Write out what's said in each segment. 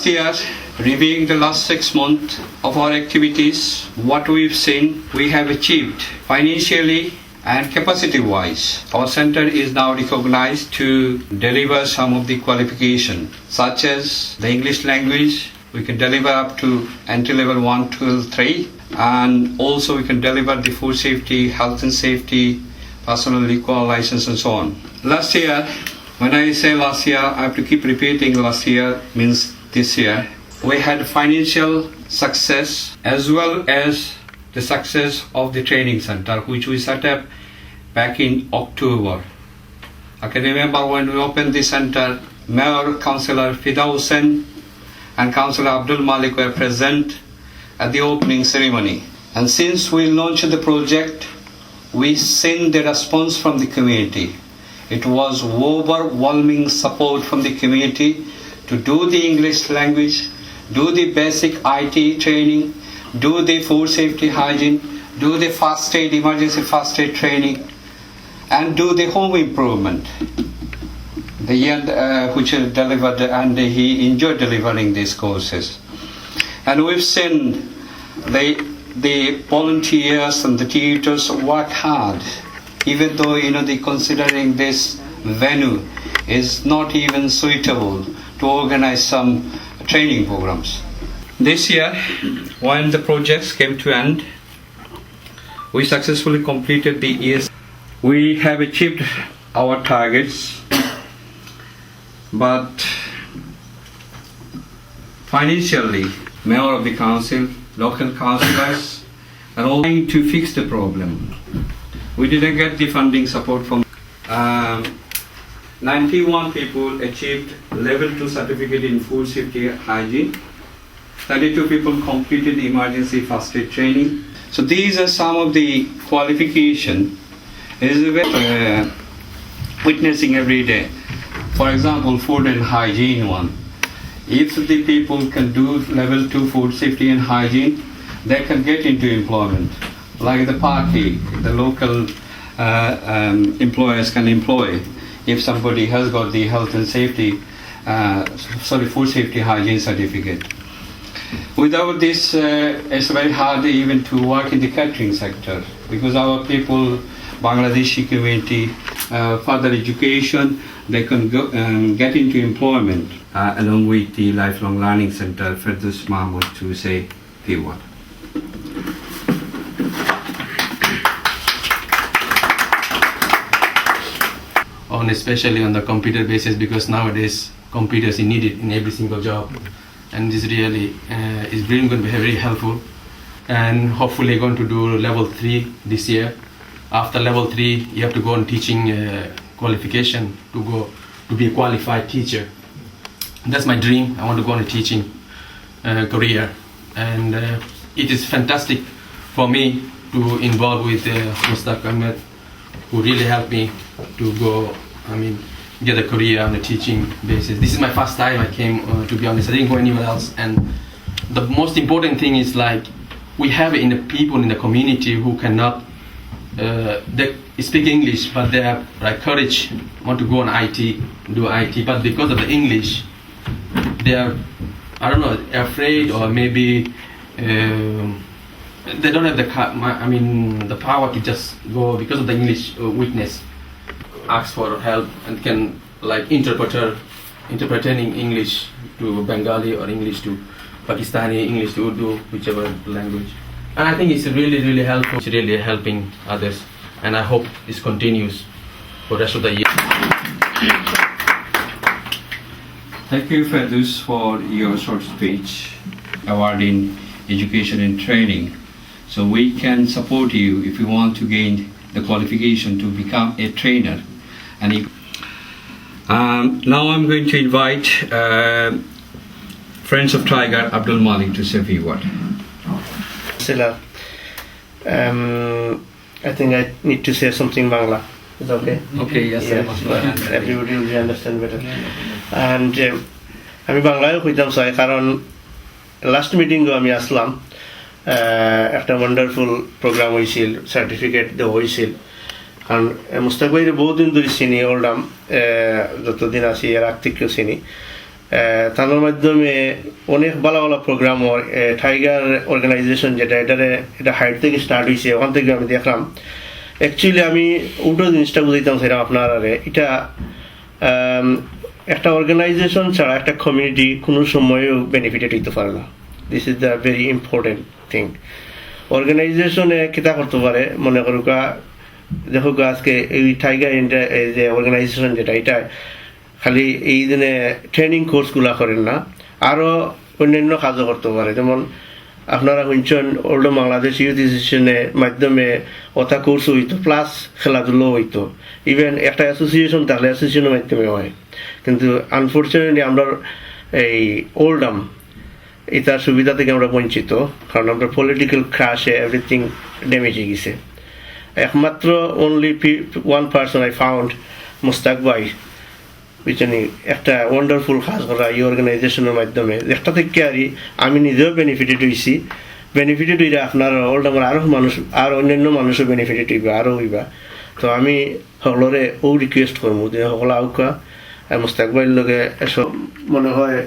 year, reviewing the last 6 months of our activities, what we've seen, we have achieved financially and capacity-wise. Our center is now recognized to deliver some of the qualification, such as the English language. We can deliver up to entry level 1, 2, 3, and also we can deliver the food safety, health and safety, personal recall license, and so on. Last year, when I say last year, I have to keep repeating last year means this year. We had financial success as well as the success of the training center, which we set up back in October. I can remember when we opened the center, Mayor, Councillor Fida Hussain and Councillor Abdul Malik were present at the opening ceremony. And since we launched the project, we seen the response from the community. It was overwhelming support from the community to do the English language, do the basic IT training, do the food safety hygiene, do the first aid, emergency first aid training, and do the home improvement. The young which delivered, and he enjoyed delivering these courses. And we've seen the volunteers and the tutors work hard, even though considering this venue is not even suitable to organize some training programs. This year, when the projects came to end, we successfully completed the ES. We have achieved our targets, but financially, Mayor of the Council, local councillors are all trying to fix the problem. We didn't get the funding support from 91 people achieved level 2 certificate in food safety hygiene. 32 people completed emergency first aid training. So these are some of the qualification is witnessing every day. For example, food and hygiene one. If the people can do level 2 food safety and hygiene, they can get into employment. Like the party, the local employers can employ if somebody has got the health and safety, food safety hygiene certificate. Without this, it's very hard even to work in the catering sector, because our people, Bangladeshi community, further education, they can go, get into employment. Along with the Lifelong Learning Center, Ferdous Mahmood to say a few words. Especially on the computer basis, because nowadays computers are needed in every single job, and this really is really going to be very helpful. And hopefully going to do level 3 this year. After level 3, you have to go on teaching qualification to be a qualified teacher. That's my dream. I want to go on a teaching career, and it is fantastic for me to involve with Mustaq Ahmed, who really helped me to go, get a career on a teaching basis. This is my first time I came, to be honest. I didn't go anywhere else. And the most important thing is we have people in the community who cannot, they speak English, but they have courage, want to go on IT, do IT, but because of the English, they are, afraid, or maybe they don't have the power to just go because of the English weakness, ask for help, and can interpreting English to Bengali or English to Pakistani, English to Urdu, whichever language. And I think it's really, really helpful. It's really helping others, and I hope this continues for the rest of the year. Thank you, Ferdous, for your short speech awarding education and training. So we can support you if you want to gain the qualification to become a trainer. And now I'm going to invite Friends of Tiger Abdul Malik to say a few words. I think I need to say something Bangla. Is that okay? Okay, yes. Yeah. Everybody will understand better. And আমি বাংলায় কইতাম চাই, কারণ last মিটিংও আমি আসলাম, একটা wonderful programme হয়েছিল, certificate দেওয়া হয়েছিল। কারণ মুস্তাক ভাইয়ের বহুদিন ধরে চিনি, ওল্ডাম যতদিন আছি এর আগ থেকেও চিনি। তার মাধ্যমে অনেক ভালো ভালো প্রোগ্রাম টাইগার অর্গানাইজেশন যেটা এটা হাইট থেকে স্টার্ট হয়েছে ওখান থেকে আমি দেখলাম অ্যাকচুয়ালি আমি উল্টো জিনিসটা বুঝাইতাম সেটা আপনার এটা একটা অর্গানাইজেশন ছাড়া একটা কমিউনিটি কোনো সময়ও বেনিফিটেড হইতে পারে না। This is the very important thing. অর্গানাইজেশনে কিতা করতে পারে মনে করুকা দেখো আজকে এই টাইগার যে অর্গানাইজেশন যেটা এটা খালি এই দিনে ট্রেনিং কোর্সগুলো করেন না, আরও অন্যান্য কাজও করতে পারে। যেমন আপনারা শুনছেন ওল্ড বাংলাদেশ ইউথ অ্যাসোসিয়েশনের মাধ্যমে ওটা কোর্স হইতো প্লাস খেলাধুলাও হইতো, ইভেন একটা অ্যাসোসিয়েশন থাকলে অ্যাসোসিয়েশনের মাধ্যমে হয়। কিন্তু আনফর্চুনেটলি আমরা এই ওল্ডাম এটার সুবিধা থেকে আমরা বঞ্চিত, কারণ আমরা পলিটিক্যাল ক্রাশে এভরিথিং ড্যামেজ হয়ে গেছে। একমাত্র only one person I found, Mustaq ভাই, বুঝছেনি একটা ওয়ান্ডারফুল কাজ করা এই অর্গানাইজেশনের মাধ্যমে, একটা থেকে আমি নিজেও বেনিফিটেড হয়েছি। বেনিফিটেড হইলে আপনার ওল্ডামের আরও মানুষ আর অন্যান্য মানুষও বেনিফিটেড হইবা আরও হইবা। তো আমি সকলরে ও রিকোয়েস্ট করবো যে সকল আউকা মুস্তাক ভাইয়ের লগে এসব মনে হয়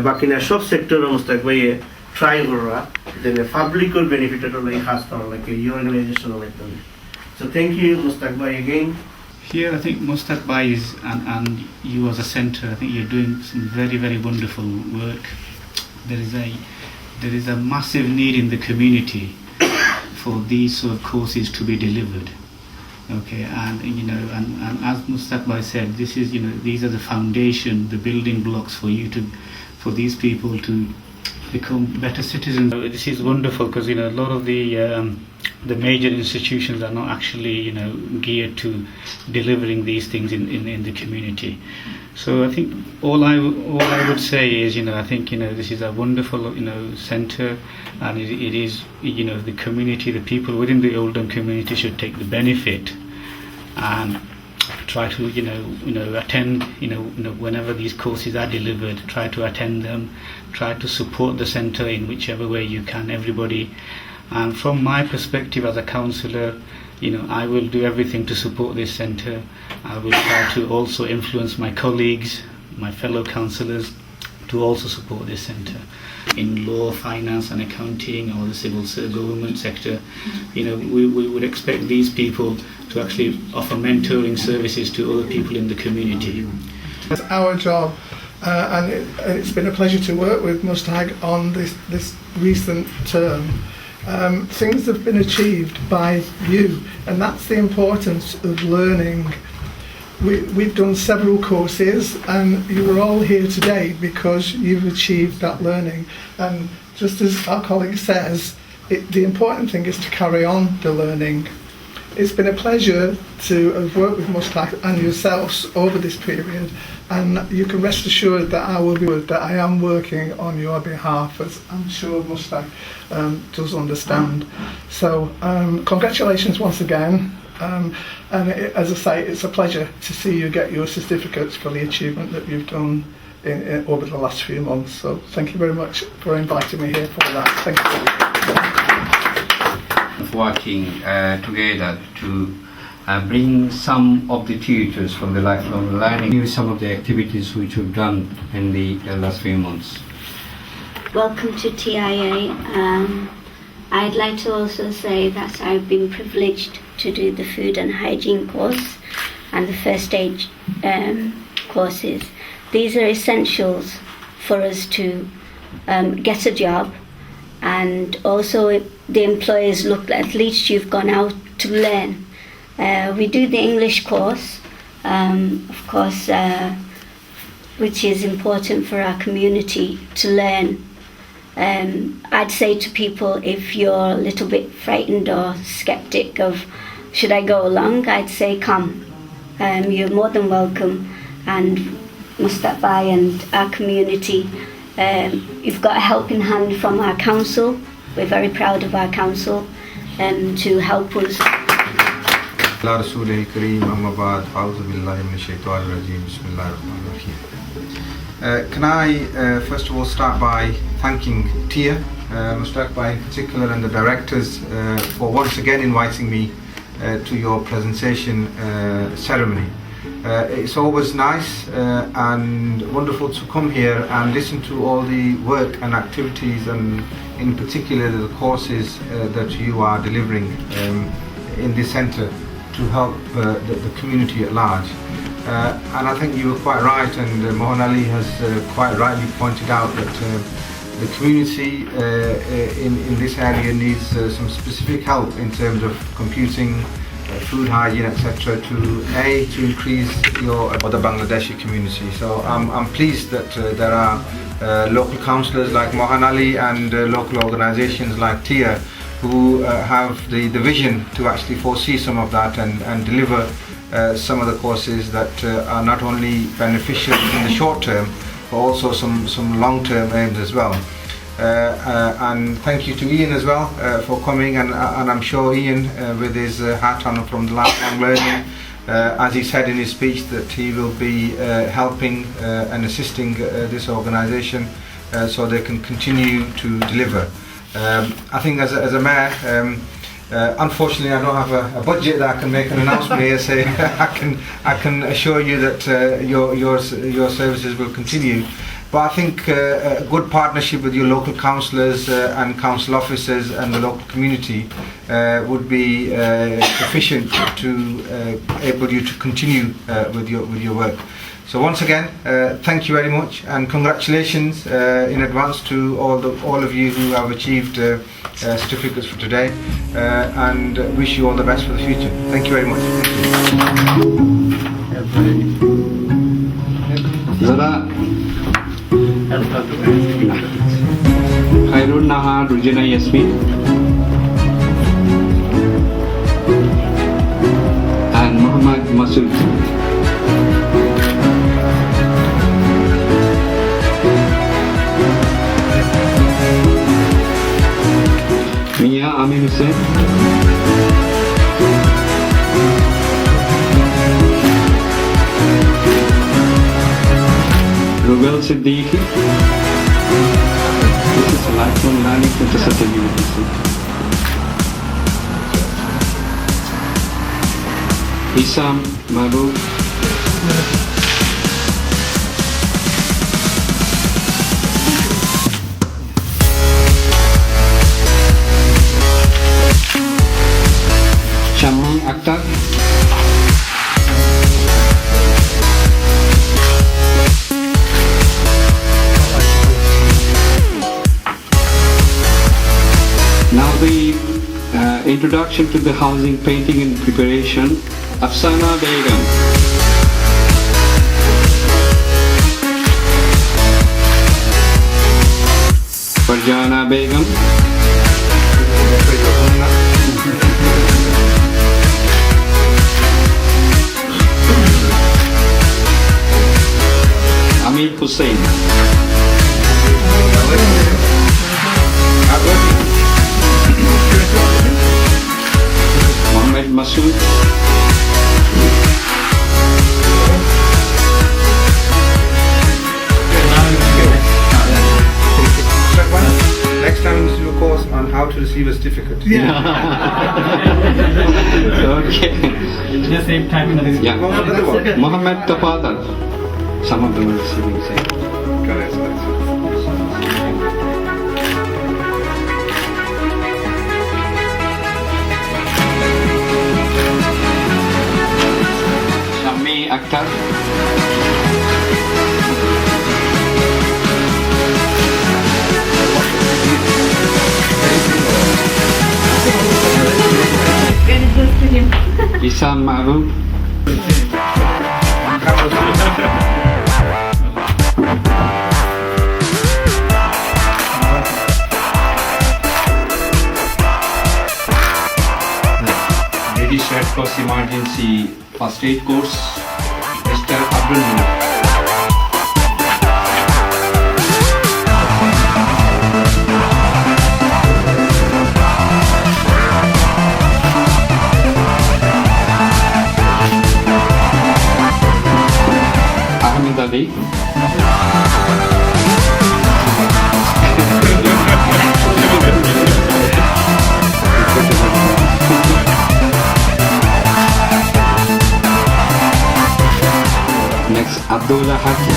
বাকি না সব সেক্টরের মুস্তাক ভাইয়ে ট্রাই করা যে পাবলিকের বেনিফিটেড হলো এই কাজ করা লাগে এই অর্গানাইজেশনের মাধ্যমে। So thank you Mustak Bhai again. Here I think Mustak Bhai is and you as a centre, I think you're doing some very wonderful work. There is a massive need in the community for these sort of courses to be delivered. Okay, and as Mustak Bhai said, this is these are the foundation, the building blocks for these people to become better citizens. This is wonderful because a lot of the major institutions are not actually geared to delivering these things in the community. So I think all I would say is I think this is a wonderful centre, and it is the community, the people within the Oldham community should take the benefit and try to attend whenever these courses are delivered, try to attend them, try to support the centre in whichever way you can, everybody. And from my perspective as a councillor, I will do everything to support this centre. I will try to also influence my colleagues, my fellow councillors, to also support this centre in law, finance and accounting, or the civil government sector. We would expect these people to actually offer mentoring services to other people in the community. It's our job, and it's been a pleasure to work with Mustag on this recent term. Things have been achieved by you, and that's the importance of learning. We've done several courses, and you are all here today because you've achieved that learning. And just as our colleague says, the important thing is to carry on the learning. It's been a pleasure to have worked with Mustak and yourselves over this period, and you can rest assured that I am working on your behalf, as I'm sure Mustak does understand. So congratulations once again, and as I say, it's a pleasure to see you get your certificates for the achievement that you've done over the last few months. So thank you very much for inviting me here for that. Thank you. Working together to bring some of the tutors from the lifelong learning, some of the activities which we've done in the last few months. Welcome to TIA. I'd like to also say that I've been privileged to do the food and hygiene course and the first aid courses. These are essentials for us to get a job, and also the employers look at least you've gone out to learn. We do the English course, of course, which is important for our community to learn. I'd say to people, if you're a little bit frightened or skeptic of should I go along, I'd say come. You're more than welcome, and Mustak Bhai and our community, you've got a helping hand from our council. We're very proud of our council to help us. Can I first of all start by thanking Tia, Mustak Bhai in particular, and the directors for once again inviting me to your presentation ceremony. It's always nice and wonderful to come here and listen to all the work and activities, and in particular the courses that you are delivering in this centre to help the community at large. And I think you were quite right, and Mohan Ali has quite rightly pointed out that the community in this area needs some specific help in terms of computing, food hygiene, etc., to increase the Bangladeshi community. So I'm pleased that there are local councillors like Mohan Ali and local organisations like TIA who have the vision to actually foresee some of that and deliver some of the courses that are not only beneficial in the short term but also some long-term aims as well. And thank you to Ian as well for coming, and I'm sure Ian with his hat on from the lifelong learning, as he said in his speech, that he will be helping and assisting this organisation so they can continue to deliver. I think as a mayor, unfortunately I don't have a budget that I can make an announcement here, say I can assure you that your services will continue. But I think a good partnership with your local councillors and council officers and the local community would be sufficient to enable you to continue with your work. So once again, thank you very much, and congratulations in advance to all of you who have achieved certificates for today, and wish you all the best for the future. Thank you very much. Khairul Nahar, Rujana Yasmin, and Muhammad Masood. Mia Amin Hussain, Rubel Siddiqui. This is a lifelong learning Mutasatta University. Isam Mahbub, Shammi Akhtar, now the introduction to the housing painting and preparation. Afsana Begum, Farjana Begum, Amir Hussain, Mohammed Masood, Next time we'll do a course on how to receive a certificate. okay. Just save time. Yeah. Mohammed Tafadal. Some of them are receiving same. Shammi Akhtar. Isam Mahbub. Ladies Red Cross Emergency First Aid Course, Mr. Abdul Nur. Ahmed Ali. Abdullah Hakim.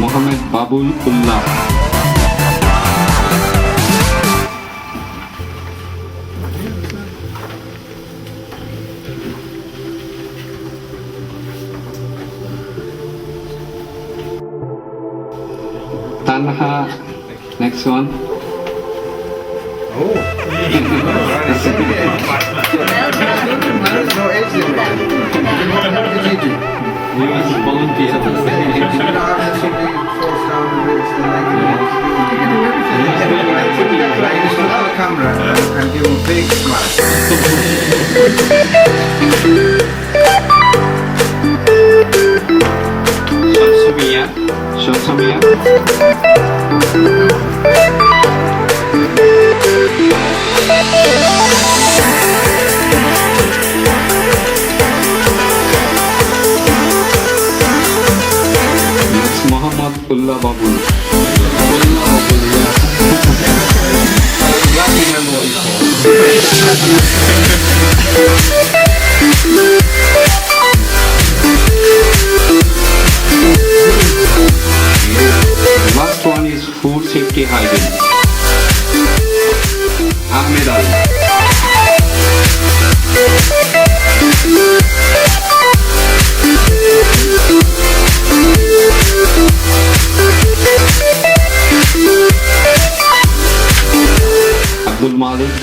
Mohammed Babul Ullah. Tanha, next one. There's no age limit. What did you do? He was volunteer. Somebody falls down and breaks the leg. You just look at the camera and give him a big smile. Shamsumia. Shamsumia. Next, Muhammad Ullah Babul. Last one is food safety hygiene. Ahmed Ali. Abdul Malik.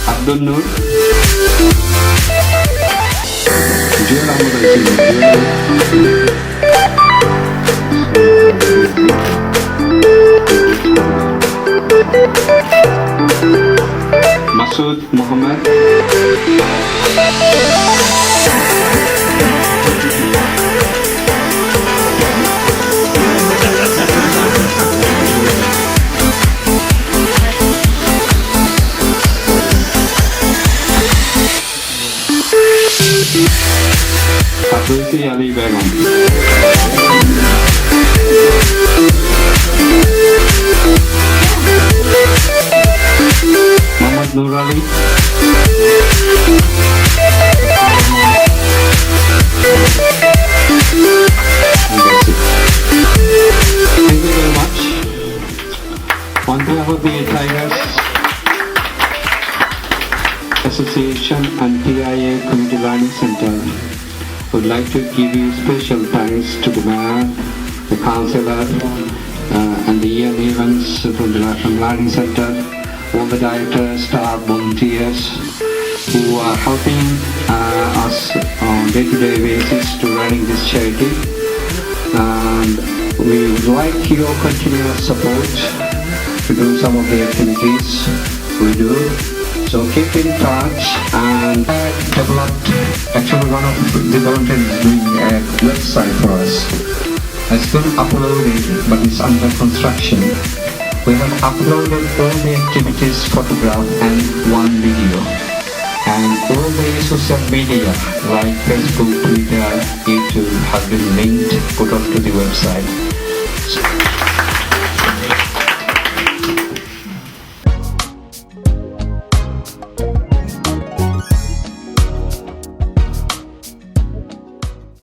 Abdul Nur. Joel Ahmed Masood Muhammad. Abdul Ali Begum. Muhammad Nur Ali. Thank you very much. On behalf of the Tigers Association and TIA Community Learning Center, would like to give you special thanks to the mayor, the councillor, and the EM events from the Learning Center, all the directors, staff, volunteers who are helping us on day-to-day basis to running this charity. And we would like your continuous support to do some of the activities we do. So keep in touch and developed. Actually, one of the volunteers is doing a website for us. It's been uploaded, but it's under construction. We have uploaded all the activities, photograph and one video. And all the social media like Facebook, Twitter, YouTube have been linked, put onto the website.